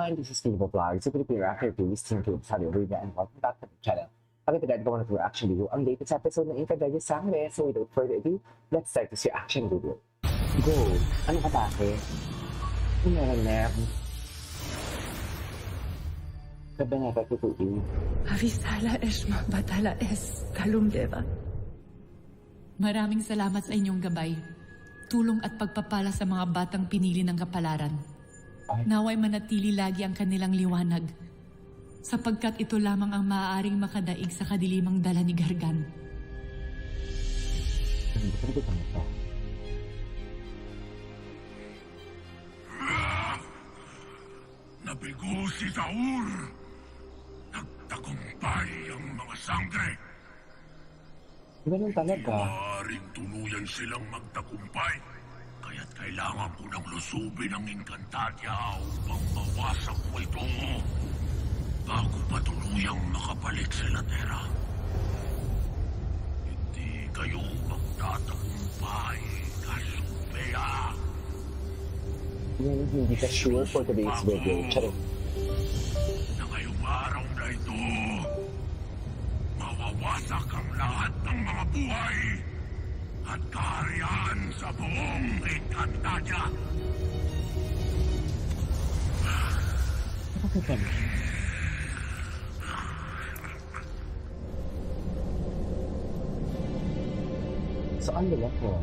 everyone, this is Steve Vlog. So, Filipino actor please team to Sabi Olivia and welcome back to the channel. Pagkatagad ko na reaction video ang latest episode ng Inkadaya Sangre. So, without further ado, let's start this reaction video. Go! Ano ka take? Meron. Kabanata tutuin. Avisala esma batala es kalumdeva. Maraming salamat sa inyong gabay, tulong at pagpapala sa mga batang pinili ng kapalaran. Naway manatili lagi ang kanilang liwanag, sapagkat ito lamang ang maaaring makadaig sa kadilimang dala ni Gargan. Nabigo si Saur! Nagtagumpay ang mga sangre! Ganun talaga. Maaaring tuluyan silang magtagumpay. Kaya't kailangan ko ng lusubin ang Encantadia upang mawasak ko ito. Bago pa tuluyang makabalik sa Latera. Hindi kayo magtatagumpay, Cassiopeia. Hindi ka sure for today's video. Charot. Na ngayong araw na ito, mawawasak ang lahat ng mga buhay at kaharian sa buong Encantadia. Bakit ka? Saan nila ko?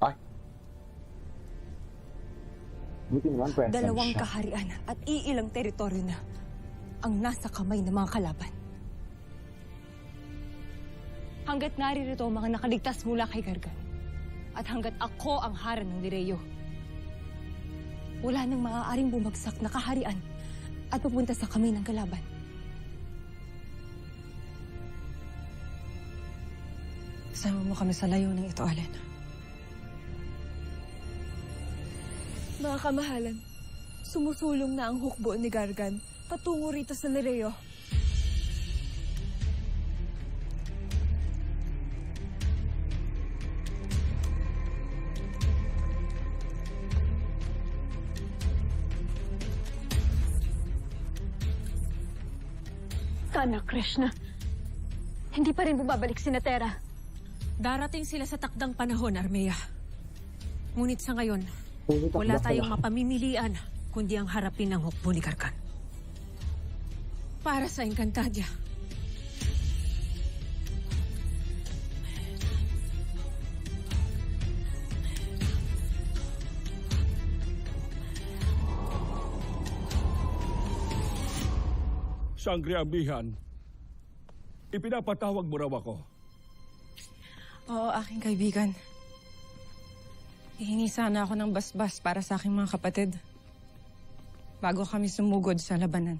Ay! Buti naman present Dalawang siya. kaharian at iilang teritoryo na ang nasa kamay ng mga kalaban. Hanggat naririto ang mga nakaligtas mula kay Gargan, at hanggat ako ang harang ng Lireo, wala nang maaaring bumagsak na kaharian at pupunta sa kamay ng kalaban. Sama mo kami sa layuning ito, Allen. Mga kamahalan, sumusulong na ang hukbo ni Gargan patungo rito sa Lireo. Sana, Krishna. Hindi pa rin bumabalik si Natera. Darating sila sa takdang panahon, Armea. Ngunit sa ngayon, wala tayong mapamimilian kundi ang harapin ng hukbo ni Gargan. Para sa Encantadia. Sangre Amihan, ipinapatawag mo raw ako. Oo, aking kaibigan. Hihingi sana ako ng basbas para sa aking mga kapatid bago kami sumugod sa labanan.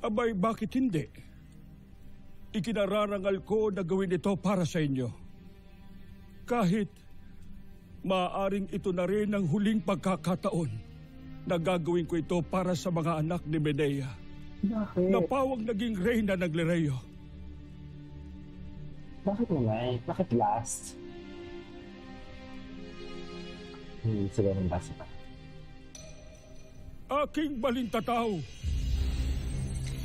Abay, bakit hindi? Ikinararangal ko na gawin ito para sa inyo. Kahit maaaring ito na rin ang huling pagkakataon na gagawin ko ito para sa mga anak ni Medea. Bakit? Na pawang naging reyna ng Lireo. Bakit naman? Bakit last? Hindi sila nang basa pa. Aking balintataw,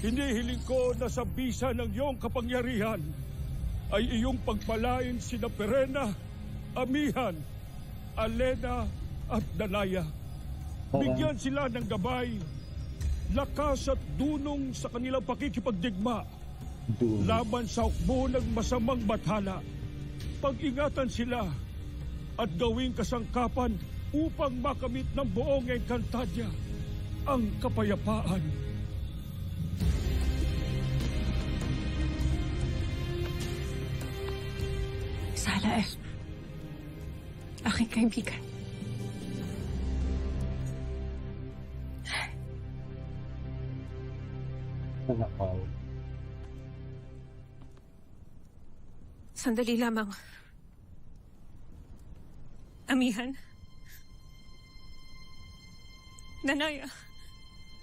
hinihiling ko na sa bisa ng iyong kapangyarihan ay iyong pagpalain sina Perena, Amihan, Alena at Danaya. Bigyan sila ng gabay, lakas at dunong sa kanilang pakikipagdigma laban sa hukbo ng masamang bathala. Pag-ingatan sila at gawing kasangkapan upang makamit ng buong Encantadia ang kapayapaan. Sala aking kaibigan. Nakaw. Sandali lamang. Amihan? Danaya?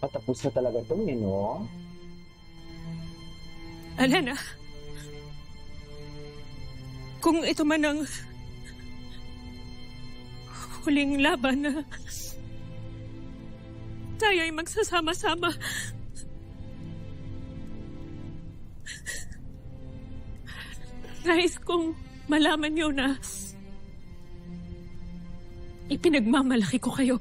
Patapos na talaga ito, no? Alena? Kung ito man ang huling laban na tayo ay magsasama-sama. Nais kong malaman niyo na ipinagmamalaki ko kayo.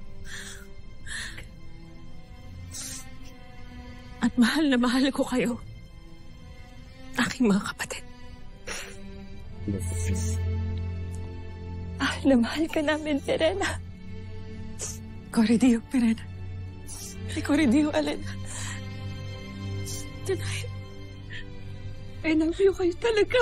At mahal na mahal ko kayo. Aking mga kapatid. Mahal na mahal ka namin, Perena. Corredio, Perena. Corredio, Alena. Tonight, I love you kayo talaga.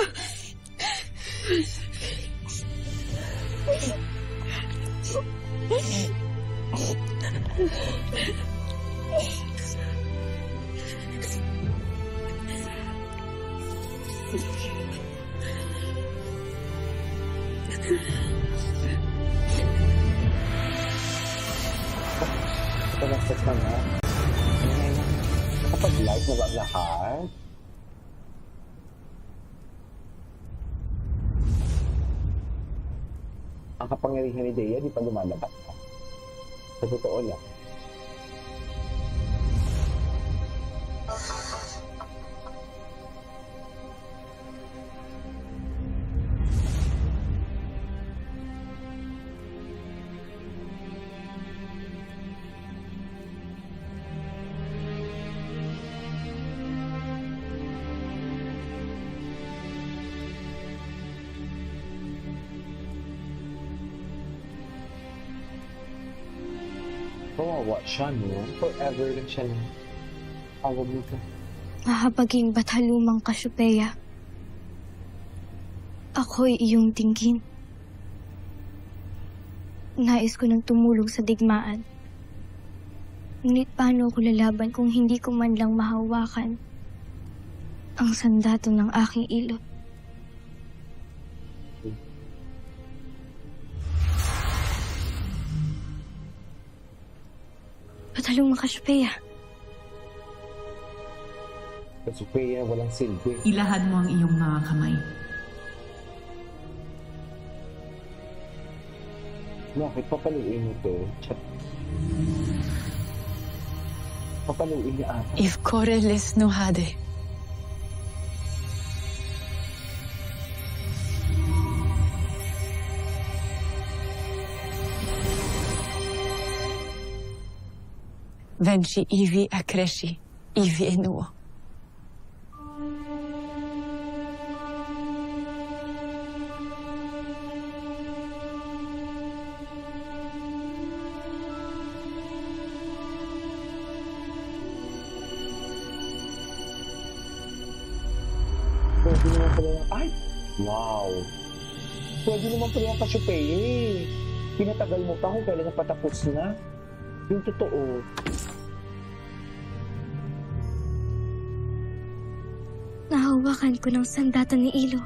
Palastas na nga. Nakapag-light na ba ang lahat? Ang kapangyarihan ni Dea, di pa lumalabas. Sa totoo lang. Kawawa siya, no? Forever lang siya na awag nito. Mahabaging batalumang Kasyupeya. Ako'y iyong dinggin. Nais ko nang tumulong sa digmaan. Ngunit paano ko lalaban kung hindi ko man lang mahawakan ang sandato ng aking ilo? Batalumang Kasyupeya. Kasi Peya, walang silbi. Ilahad mo ang iyong mga kamay. Bakit papaluin mo to? Papaluin niya ata. If Koreles no hade. Venci ivi accresci, ivi enuo. Pwede naman pala yung... Ay! Wow! Pwede naman pala yung Kasyupeya eh. Pinatagal mo pa kung kailan na patapos na. Yung totoo. Nahawakan ko ng sandato ni Ilo.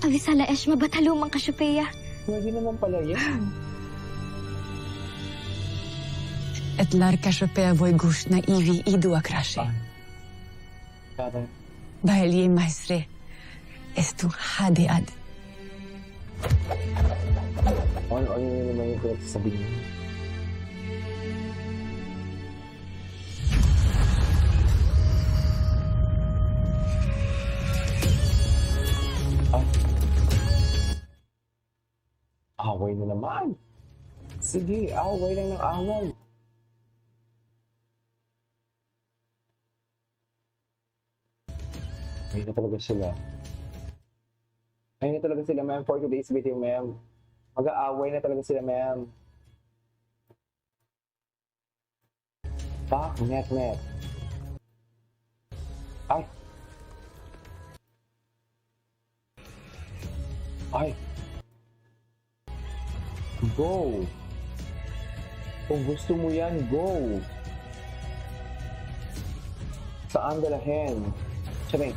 Avisala Eshma, batalumang Kasyupeya. Pwede naman pala yan. Et larka Kasyupeya voy gush na ivi idu akrashi. Parang... Dahil ye maestre, estu hade ad. Ano yun naman yung pinagsasabihin niya? Away na naman. Sige, away lang ng away. Ayun na talaga sila. Ayun na talaga sila, ma'am. For today's video, ma'am. Mag-aaway na talaga sila, ma'am. Pak, net. Ay. Ay. Go. Kung gusto mo yan, go. Saan dalahin? Sabi.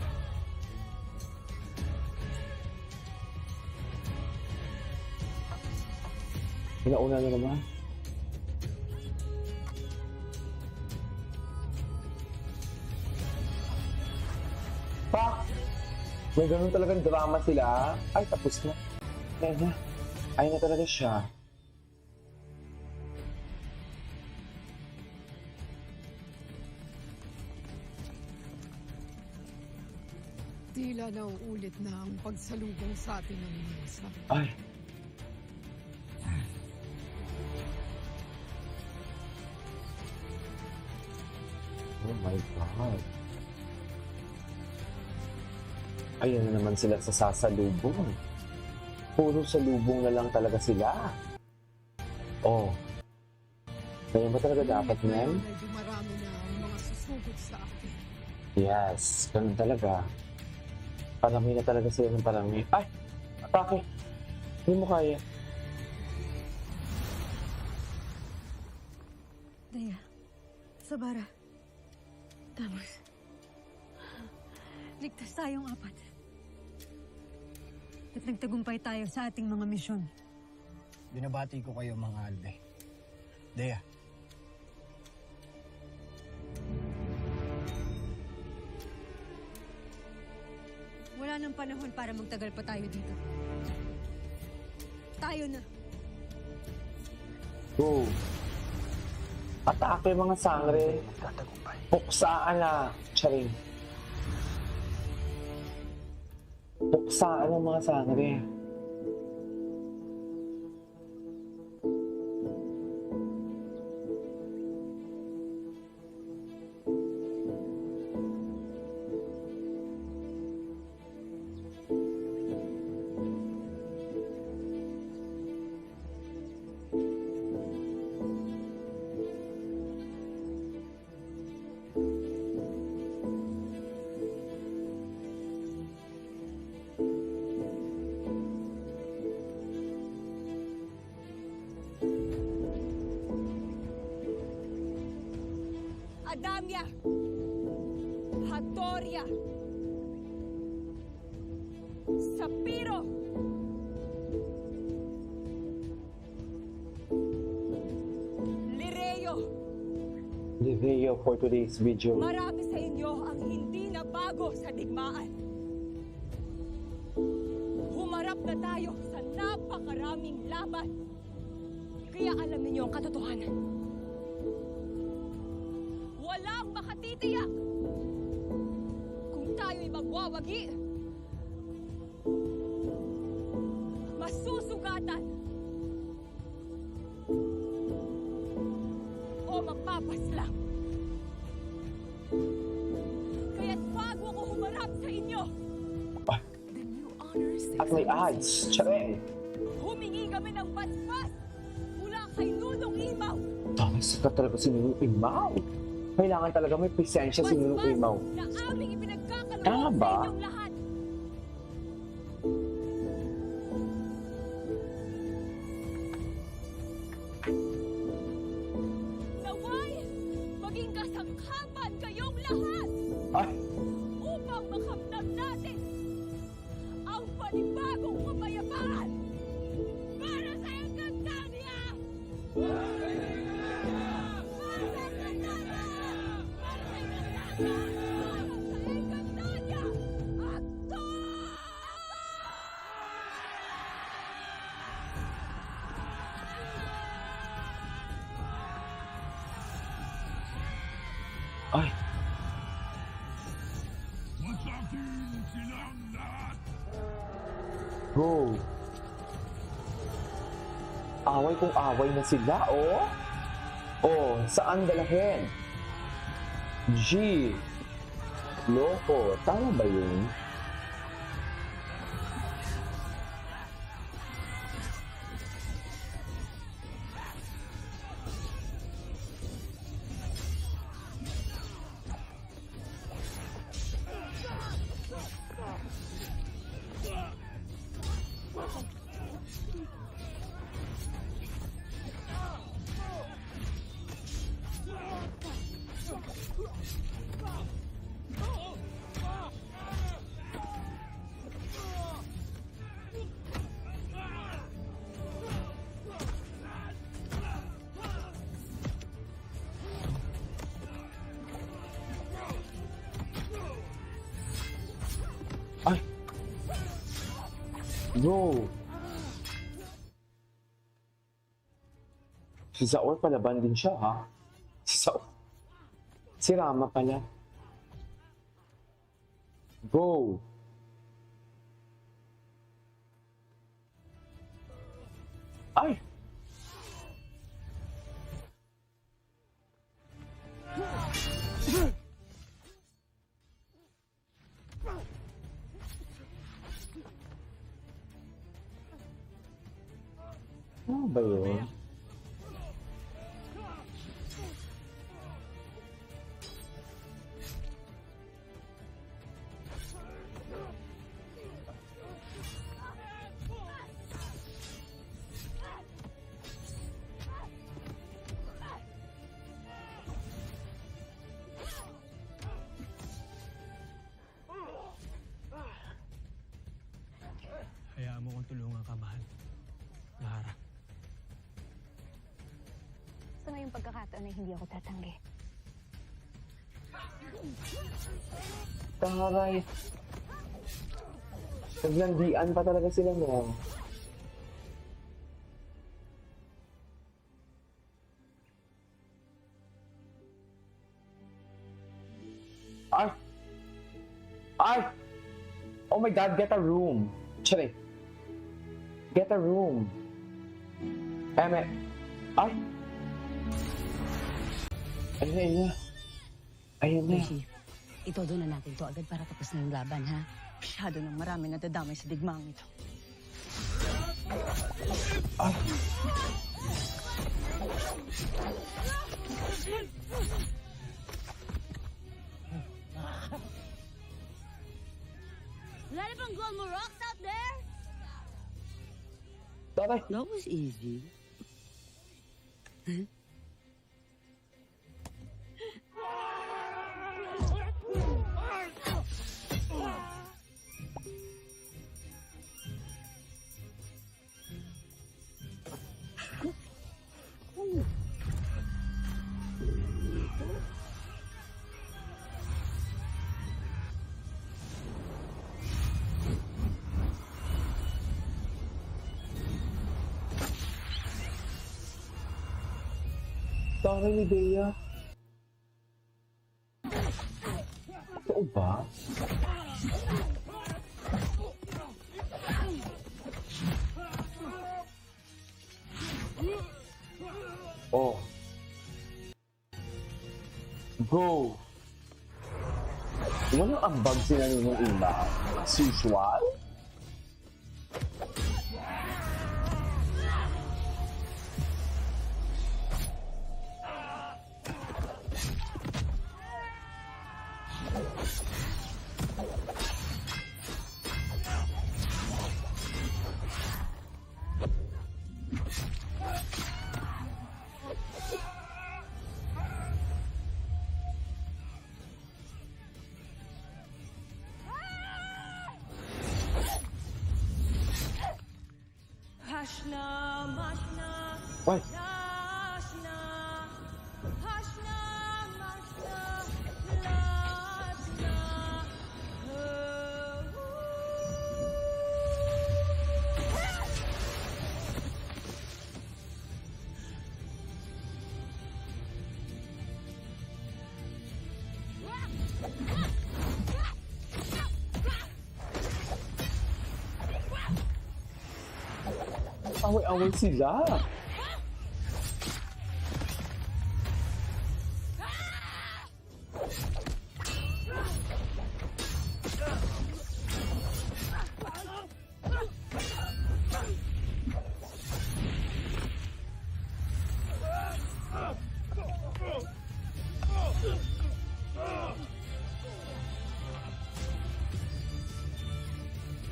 Pinauna na naman. Pak! May ganun talagang drama sila. Ay, tapos na. Ay na. Ay na talaga siya. Tila nauulit na ang pagsalubong sa atin ng mesa. Ay. Oh my God. Ayan na naman sila sa sasalubong. Puro salubong na lang talaga sila. Oh. Kaya ba talaga dapat, ma'am? Medyo marami na ang mga susugod sa atin. Yes, ganun talaga. Parami na talaga sila ng parami. Ay! Atake! Hindi mo kaya. Daya, Sabara, Tamos. Ligtas tayong apat. At nagtagumpay tayo sa ating mga misyon. Binabati ko kayo mga Albe. Dea. Wala nang panahon para magtagal pa tayo dito. Tayo na. Go! Atake mga sangre. Puksaan na. Charing. Puksaan ang mga sangre. Adamya! Hatoria! Sapiro! Lireo! Video for today's video. Marami sa inyo ang hindi na bago sa digmaan. Humarap na tayo sa napakaraming laban. Kaya alam niyo ang katotohanan. Walang makatitiyak kung tayo'y magwawagi, masusugatan, o mapapaslang. Kaya't bago ako humarap sa inyo, At may ads. Charing. humingi kami ng basbas mula kay Nunong Imaw. Dami sikat talaga si Nunong Imaw. Kailangan talaga may presensya si Nunong Imaw. Na aming ipinagkakaloob Tama sa ba? inyong lahat. Naway, maging kasangkapan kayong lahat Ay! upang makamdam natin ang panibagong kapayapaan para sa Encantadia! Para sa Encantadia! Para sa Encantadia! Para sa Encantadia! Akto! Ay! Masakin silang lahat! Go! Away kung away na sila, oh! Oh, saan dalahin? G! Loko, tama ba yun? Go! Si Zaor palaban din siya, ha? Si Zaor. Si Rama pala. Go! Ay! Ano ba yun? Hayaan mo kong tulungan ka, mahal. Lara. Sa ngayong pagkakataon ay hindi ako tatanggi. Taray. Naglandian pa talaga sila mo. Ay! Ay! Oh my God, get a room. Chale. Get a room. Eme. Ay! Ayun na. Ayun na. Rishi, itodo na natin to agad para tapos na yung laban, ha? Masyado nang marami nadadamay sa digmaang ito. Ay! Wala bang gold mo rocks out there? Taray. That was easy. Taray ni Bea. Totoo ba? Oh. Go! Walang ambag sila nung iba. As usual? Hashna, mashna, What? lashna. Hashna, mashna, lashna. Away-away sila.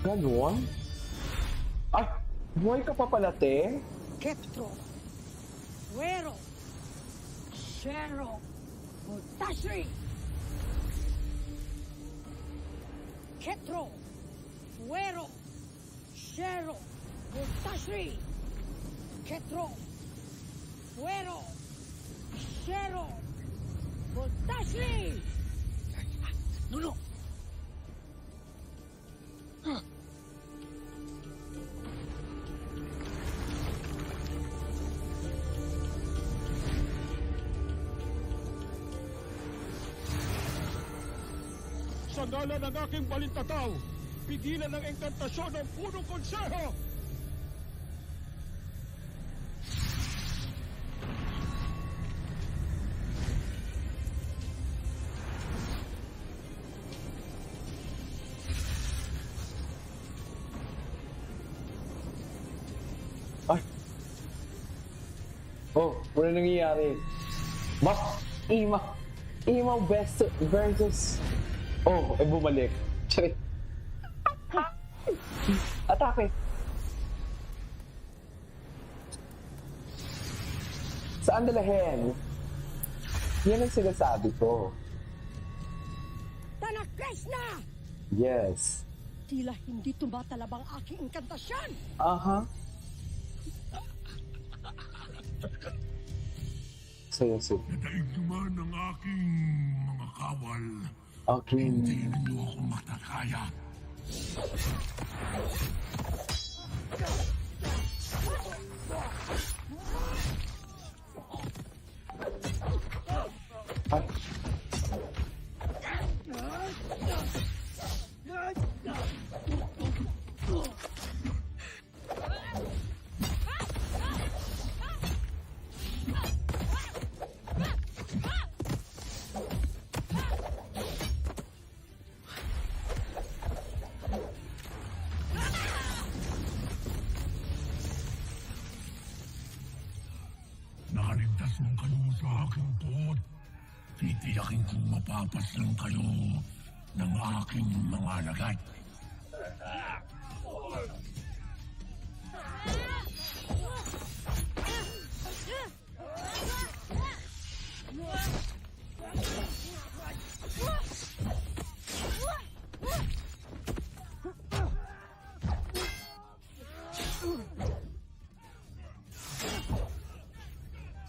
Ganon? Ay, buhay ka pa pala, te? Keptro, Fuero, Shero, Mutashri. Ketro, Fuero, Shero, Mutashri. Ketro, Fuero, Shero, Mutashri. Nuno. Sa ngalan ng aking balintataw, pigilan ang engkantasyon ng punong konseho! Ay! Oh, wala nangyayari. Mas, Imaw versus... Oh, bumalik. Sorry. Atake. Saan dalahin? Yan ang sinasabi ko. Tanak Krishna! Yes. Tila hindi tumatalab ang aking inkantasyon! Aha. Sige. Nadaig naman ang aking mga kawal. Okay. Hindi ninyo ako matakaya. Ay. Naligtas mo kayo sa aking pot. Titiyakin kong mapapaslang kayo ng aking mga alagad.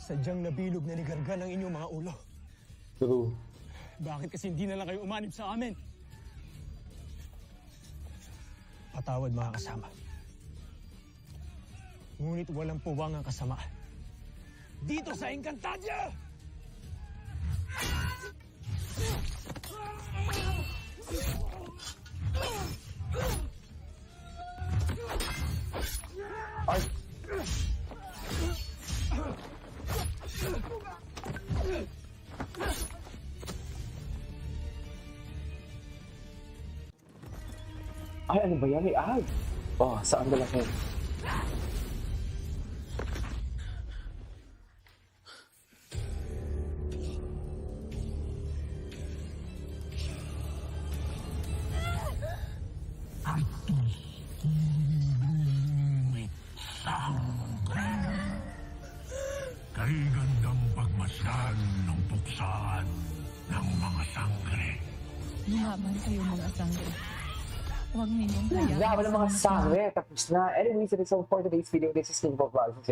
Sadyang nabilog na ni Gargan ang inyong mga ulo. True. Bakit kasi hindi na lang kayo umanib sa amin? Patawad mga kasama. Ngunit walang puwang ang kasama. Dito sa Encantadia! Ay! Ay, ano ba yan? May ahag. Oh, saan dalahin? Kay gandang pagmasdan ng puksaan ng mga sangre. Lumaban kayo mga sangre. Huwag ninyong hayaan. Laban ng mga sangre. Tapos na. Anyways, it is all for today's video. This is King of Vlogs.